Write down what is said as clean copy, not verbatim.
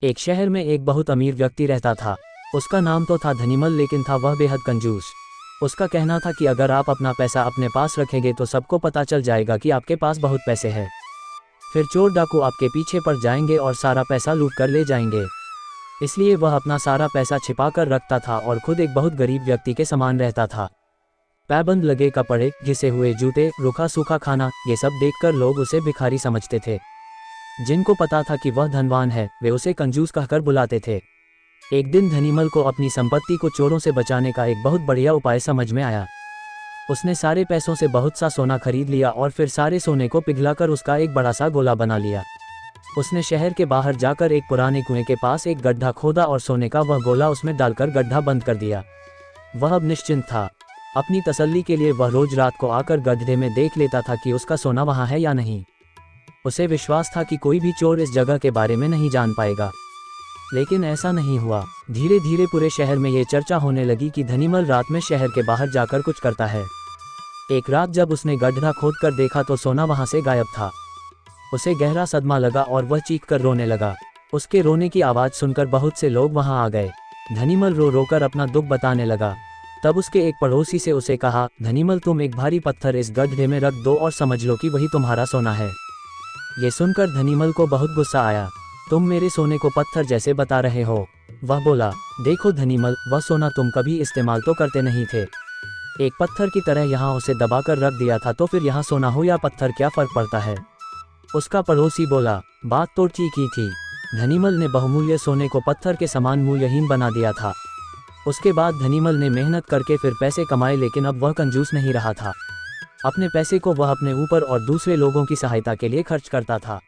एक शहर में एक बहुत अमीर व्यक्ति रहता था। उसका नाम तो था धनीमल, लेकिन था वह बेहद कंजूस। उसका कहना था कि अगर आप अपना पैसा अपने पास रखेंगे तो सबको पता चल जाएगा कि आपके पास बहुत पैसे हैं। फिर चोर डाकू आपके पीछे पड़ जाएंगे और सारा पैसा लूट कर ले जाएंगे। इसलिए वह अपना सारा पैसा छिपा कर रखता था और खुद एक बहुत गरीब व्यक्ति के समान रहता था। पैबंद लगे कपड़े, घिसे हुए जूते, रूखा सूखा खाना, ये सब देखकर लोग उसे भिखारी समझते थे। जिनको पता था कि वह धनवान है, वे उसे कंजूस कहकर बुलाते थे। एक दिन धनीमल को अपनी संपत्ति को चोरों से बचाने का एक बहुत बढ़िया उपाय समझ में आया। उसने सारे पैसों से बहुत सा सोना खरीद लिया और फिर सारे सोने को पिघलाकर उसका एक बड़ा सा गोला बना लिया। उसने शहर के बाहर जाकर एक पुराने कुएं के पास एक गड्ढा खोदा और सोने का वह गोला उसमें डालकर गड्ढा बंद कर दिया। वह अब निश्चिंत था। अपनी तसल्ली के लिए वह रोज रात को आकर गड्ढे में देख लेता था कि उसका सोना वहाँ है या नहीं। उसे विश्वास था कि कोई भी चोर इस जगह के बारे में नहीं जान पाएगा। लेकिन ऐसा नहीं हुआ। धीरे धीरे पूरे शहर में ये चर्चा होने लगी कि धनीमल रात में शहर के बाहर जाकर कुछ करता है। एक रात जब उसने गड्ढा खोदकर देखा तो सोना वहां से गायब था। उसे गहरा सदमा लगा और वह चीखकर रोने लगा। उसके रोने की आवाज़ सुनकर बहुत से लोग वहां आ गए। धनीमल रो रोकर अपना दुख बताने लगा। तब उसके एक पड़ोसी से उसे कहा, धनीमल तुम एक भारी पत्थर इस गड्ढे में रख दो और समझ लो कि वही तुम्हारा सोना है। ये सुनकर धनीमल को बहुत गुस्सा आया। तुम मेरे सोने को पत्थर जैसे बता रहे हो। वह बोला, देखो धनीमल, वह सोना तुम कभी इस्तेमाल तो करते नहीं थे। एक पत्थर की तरह यहाँ उसे दबाकर रख दिया था, तो फिर यहाँ सोना हो या पत्थर क्या फर्क पड़ता है। उसका पड़ोसी बोला, बात तो ठीक ही थी। धनीमल ने बहुमूल्य सोने को पत्थर के समान मूल्यहीन बना दिया था। उसके बाद धनीमल ने मेहनत करके फिर पैसे कमाए, लेकिन अब वह कंजूस नहीं रहा था। अपने पैसे को वह अपने ऊपर और दूसरे लोगों की सहायता के लिए खर्च करता था।